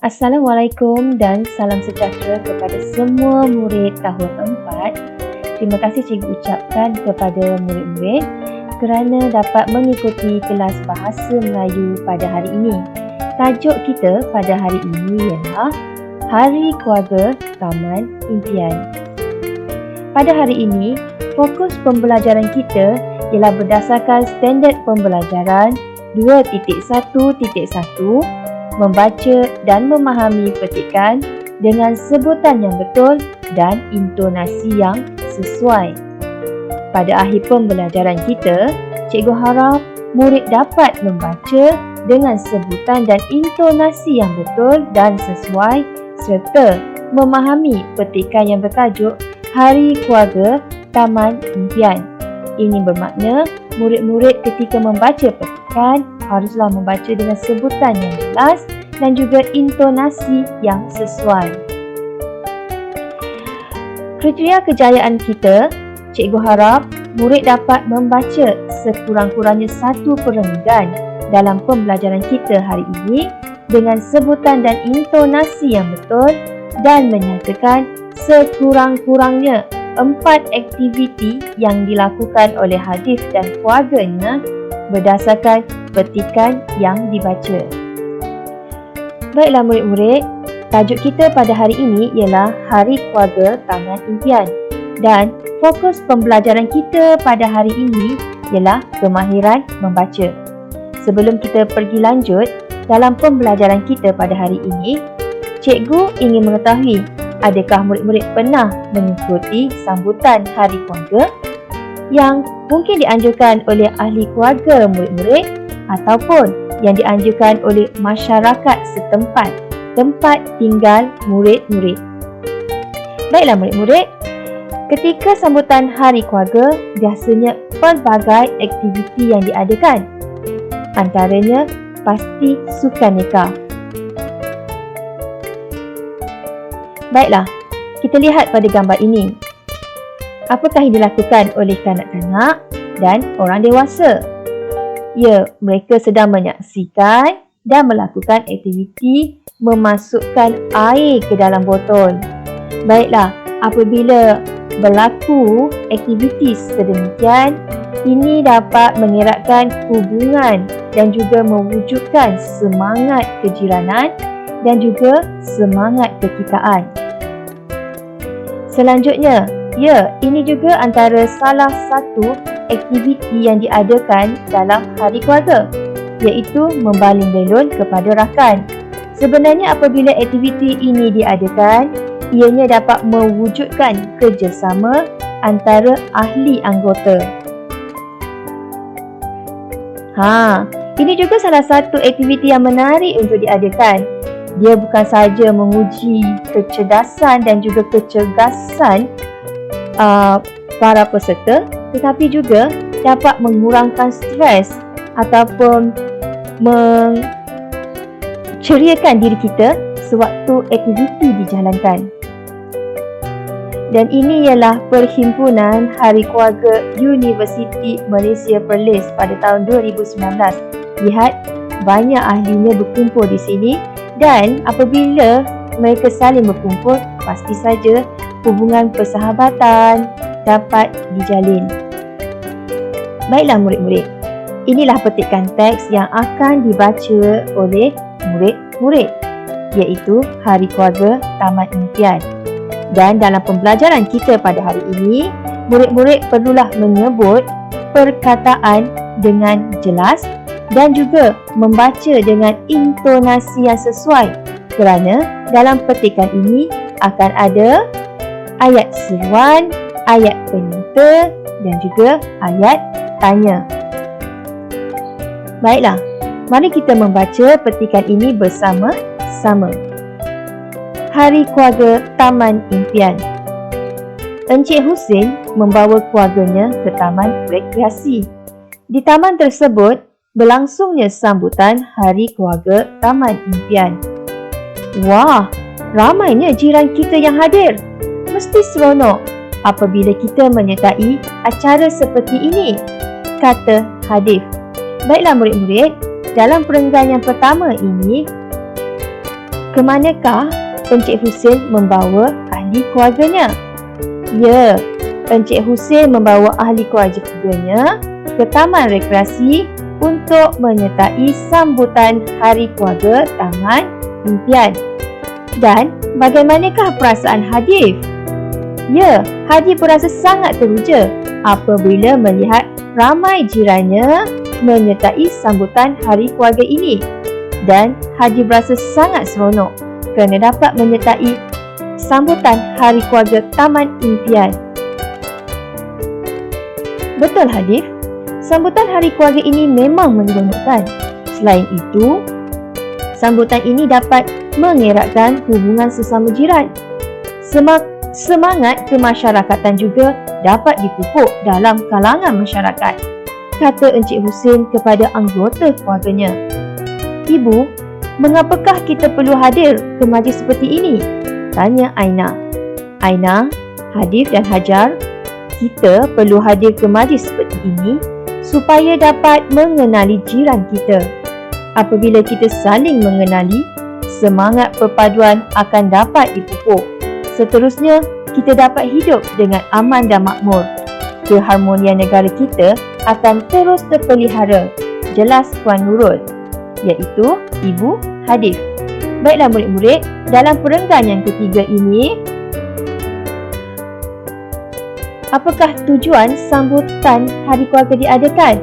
Assalamualaikum dan salam sejahtera kepada semua murid tahun 4. Terima kasih cikgu ucapkan kepada murid-murid kerana dapat mengikuti kelas Bahasa Melayu pada hari ini. Tajuk kita pada hari ini ialah Hari Keluarga Taman Impian. Pada hari ini, fokus pembelajaran kita ialah berdasarkan standard pembelajaran 2.1.1, membaca dan memahami petikan dengan sebutan yang betul dan intonasi yang sesuai. Pada akhir pembelajaran kita, cikgu harap murid dapat membaca dengan sebutan dan intonasi yang betul dan sesuai serta memahami petikan yang bertajuk Hari Keluarga Taman Impian. Ini bermakna murid-murid ketika membaca petikan haruslah membaca dengan sebutan yang jelas dan juga intonasi yang sesuai. Kriteria kejayaan kita, cikgu harap murid dapat membaca sekurang-kurangnya 1/2 dalam pembelajaran kita hari ini dengan sebutan dan intonasi yang betul dan menyatakan sekurang-kurangnya 4 aktiviti yang dilakukan oleh Hadif dan keluarganya berdasarkan petikan yang dibaca. Baiklah murid-murid, tajuk kita pada hari ini ialah Hari Keluarga Taman Impian dan fokus pembelajaran kita pada hari ini ialah kemahiran membaca. Sebelum kita pergi lanjut dalam pembelajaran kita pada hari ini, cikgu ingin mengetahui adakah murid-murid pernah mengikuti sambutan Hari Keluarga yang mungkin dianjurkan oleh ahli keluarga murid-murid ataupun yang dianjurkan oleh masyarakat setempat, tempat tinggal murid-murid. Baiklah murid-murid, ketika sambutan Hari Keluarga, biasanya pelbagai aktiviti yang diadakan. Antaranya pasti sukan nikah. Baiklah, kita lihat pada gambar ini. Apakah yang dilakukan oleh kanak-kanak dan orang dewasa? Ya, mereka sedang menyaksikan dan melakukan aktiviti memasukkan air ke dalam botol. Baiklah, apabila berlaku aktiviti sedemikian, ini dapat mengeratkan hubungan dan juga mewujudkan semangat kejiranan dan juga semangat kekitaan. Selanjutnya, ya, ini juga antara salah satu aktiviti yang diadakan dalam Hari Keluarga, iaitu membaling belon kepada rakan. Sebenarnya apabila aktiviti ini diadakan, ianya dapat mewujudkan kerjasama antara ahli anggota. Ini juga salah satu aktiviti yang menarik untuk diadakan. Dia bukan sahaja menguji kecerdasan dan juga kecergasan para peserta, tetapi juga dapat mengurangkan stres ataupun menceriakan diri kita sewaktu aktiviti dijalankan. Dan ini ialah Perhimpunan Hari Keluarga Universiti Malaysia Perlis pada tahun 2019. Lihat, banyak ahlinya berkumpul di sini dan apabila mereka saling berkumpul, pasti saja hubungan persahabatan dapat dijalin. Baiklah murid-murid, inilah petikan teks yang akan dibaca oleh murid-murid, iaitu Hari Keluarga Taman Impian. Dan dalam pembelajaran kita pada hari ini, murid-murid perlulah menyebut perkataan dengan jelas dan juga membaca dengan intonasi yang sesuai kerana dalam petikan ini akan ada ayat seruan, ayat penyerta dan juga ayat tanya. Baiklah, mari kita membaca petikan ini bersama-sama. Hari Keluarga Taman Impian. Encik Husin membawa keluarganya ke taman rekreasi. Di taman tersebut, berlangsungnya sambutan Hari Keluarga Taman Impian. Wah, ramainya jiran kita yang hadir. Mesti seronok apabila kita menyertai acara seperti ini, kata Hadif. Baiklah murid-murid, dalam perenggan yang pertama ini, Kemanakah Encik Hussein membawa ahli keluarganya? Ya, Encik Hussein membawa ahli keluarganya ke Taman Rekreasi untuk menyertai sambutan Hari Keluarga Taman Impian. Dan bagaimanakah perasaan Hadif? Ya, Hadif berasa sangat teruja apabila melihat ramai jirannya menyertai sambutan Hari Keluarga ini. Dan Hadif berasa sangat seronok kerana dapat menyertai sambutan Hari Keluarga Taman Impian. Betul Hadif, sambutan Hari Keluarga ini memang menyeronokkan. Selain itu, sambutan ini dapat mengeratkan hubungan sesama jiran. Semangat kemasyarakatan juga dapat dipupuk dalam kalangan masyarakat, kata Encik Hussein kepada anggota keluarganya. Ibu, mengapakah kita perlu hadir ke majlis seperti ini? Tanya Aina. Aina, Hadif dan Hajar, kita perlu hadir ke majlis seperti ini supaya dapat mengenali jiran kita. Apabila kita saling mengenali, semangat perpaduan akan dapat dipupuk. Seterusnya, kita dapat hidup dengan aman dan makmur. Keharmonian negara kita akan terus terpelihara. Jelas Puan Nurul, iaitu Ibu Hadif. Baiklah murid-murid, dalam perenggan yang ketiga ini, apakah tujuan sambutan Hari Keluarga diadakan?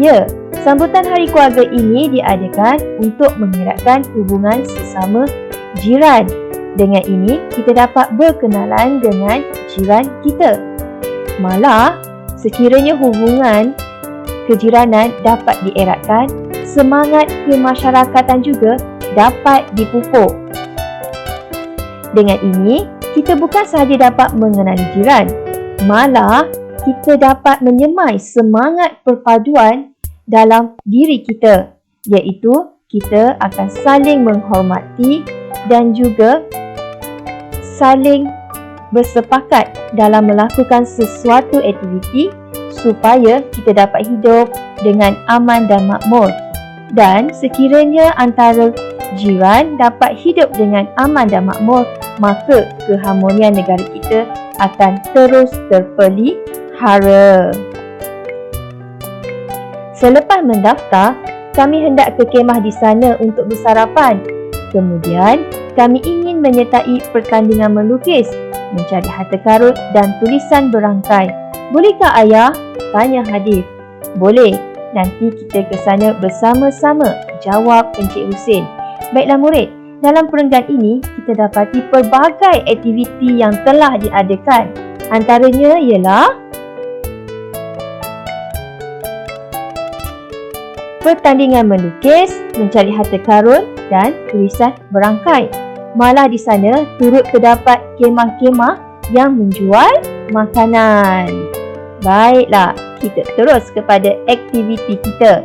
Ya, sambutan Hari Keluarga ini diadakan untuk mengeratkan hubungan sesama jiran. Dengan ini, kita dapat berkenalan dengan jiran kita. Malah, sekiranya hubungan kejiranan dapat dieratkan, semangat kemasyarakatan juga dapat dipupuk. Dengan ini, kita bukan sahaja dapat mengenali jiran, malah kita dapat menyemai semangat perpaduan dalam diri kita, iaitu kita akan saling menghormati dan juga saling bersepakat dalam melakukan sesuatu aktiviti supaya kita dapat hidup dengan aman dan makmur. Dan sekiranya antara jiran dapat hidup dengan aman dan makmur, maka keharmonian negara kita akan terus terpelihara. Selepas mendaftar, kami hendak ke kemah di sana untuk bersarapan. Kemudian, kami ingin menyertai pertandingan melukis, mencari harta karun dan tulisan berangkai. Bolehkah ayah? Tanya Hadif. Boleh, nanti kita ke sana bersama-sama, jawab Encik Hussein. Baiklah murid, dalam perenggan ini kita dapati pelbagai aktiviti yang telah diadakan. Antaranya ialah pertandingan melukis, mencari harta karun dan tulisan berangkai. Malah di sana turut terdapat kemah-kemah yang menjual makanan. Baiklah, kita terus kepada aktiviti kita,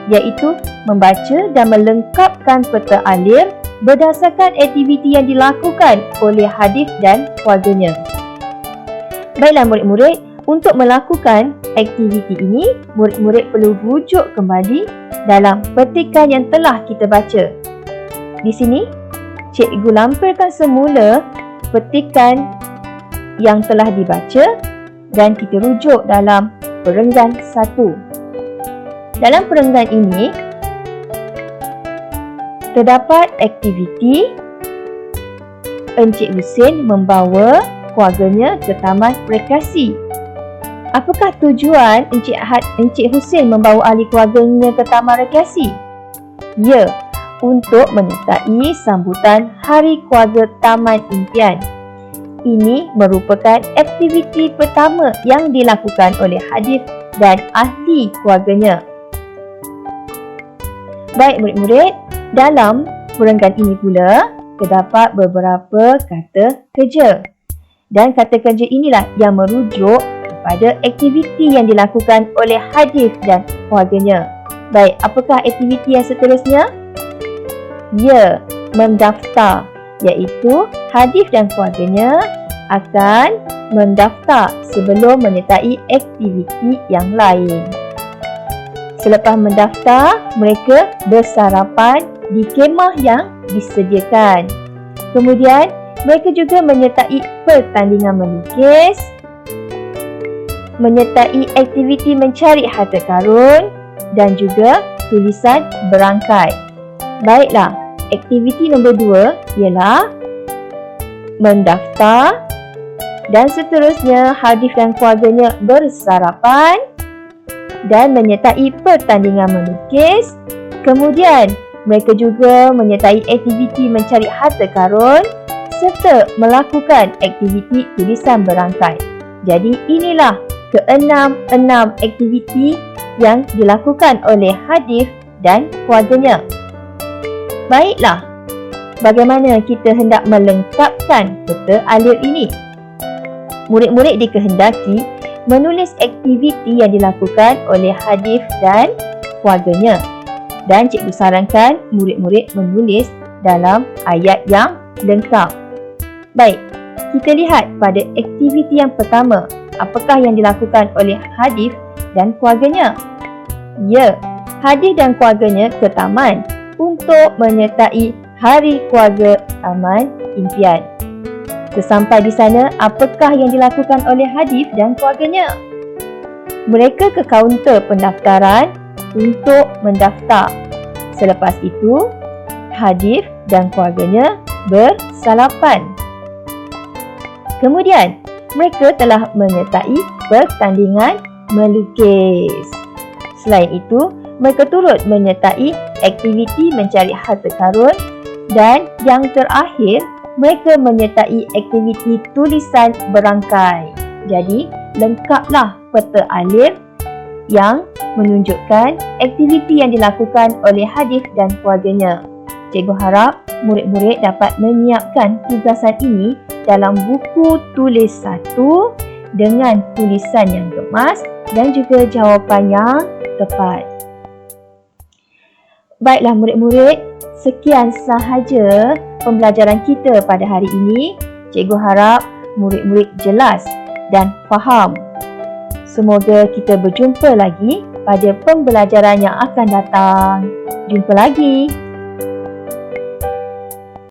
iaitu membaca dan melengkapkan peta alir berdasarkan aktiviti yang dilakukan oleh Hadif dan keluarganya. Baiklah murid-murid, untuk melakukan aktiviti ini, murid-murid perlu rujuk kembali dalam petikan yang telah kita baca. Di sini, cikgu lampirkan semula petikan yang telah dibaca dan kita rujuk dalam perenggan 1. Dalam perenggan ini, terdapat aktiviti Encik Hussein membawa keluarganya ke Taman Rekreasi. Apakah tujuan Encik Hussein membawa ahli keluarganya ke Taman Rekreasi? Ya, untuk menyertai sambutan Hari Keluarga Taman Impian. Ini merupakan aktiviti pertama yang dilakukan oleh Hadif dan ahli keluarganya. Baik murid-murid, dalam perenggan ini pula terdapat beberapa kata kerja. Dan kata kerja inilah yang merujuk pada aktiviti yang dilakukan oleh Hadif dan keluarganya. Baik, apakah aktiviti yang seterusnya? Ya, mendaftar, iaitu Hadif dan keluarganya akan mendaftar sebelum menyertai aktiviti yang lain. Selepas mendaftar, mereka bersarapan di kemah yang disediakan. Kemudian, mereka juga menyertai pertandingan melukis, menyertai aktiviti mencari harta karun dan juga tulisan berangkai. Baiklah, aktiviti nombor 2 ialah mendaftar dan seterusnya Hadif dan keluarganya bersarapan dan menyertai pertandingan melukis. Kemudian, mereka juga menyertai aktiviti mencari harta karun serta melakukan aktiviti tulisan berangkai. Jadi, inilah keenam aktiviti yang dilakukan oleh Hadif dan keluarganya. Baiklah, bagaimana kita hendak melengkapkan peta alir ini? Murid-murid dikehendaki menulis aktiviti yang dilakukan oleh Hadif dan keluarganya. Dan cikgu sarankan murid-murid menulis dalam ayat yang lengkap. Baik, kita lihat pada aktiviti yang pertama. Apakah yang dilakukan oleh Hadif dan keluarganya? Ya, Hadif dan keluarganya ke taman untuk menyertai Hari Keluarga Taman Impian. Sesampai di sana, apakah yang dilakukan oleh Hadif dan keluarganya? Mereka ke kaunter pendaftaran untuk mendaftar. Selepas itu, Hadif dan keluarganya bersalapan. Kemudian, mereka telah menyertai pertandingan melukis. Selain itu, mereka turut menyertai aktiviti mencari harta karun dan yang terakhir, mereka menyertai aktiviti tulisan berangkai. Jadi, lengkaplah peta alir yang menunjukkan aktiviti yang dilakukan oleh Hadif dan keluarganya. Cikgu harap murid-murid dapat menyiapkan tugasan ini dalam buku tulis 1 dengan tulisan yang gemas dan juga jawapan yang tepat. Baiklah murid-murid, sekian sahaja pembelajaran kita pada hari ini. Cikgu harap murid-murid jelas dan faham. Semoga kita berjumpa lagi pada pembelajaran yang akan datang. Jumpa lagi.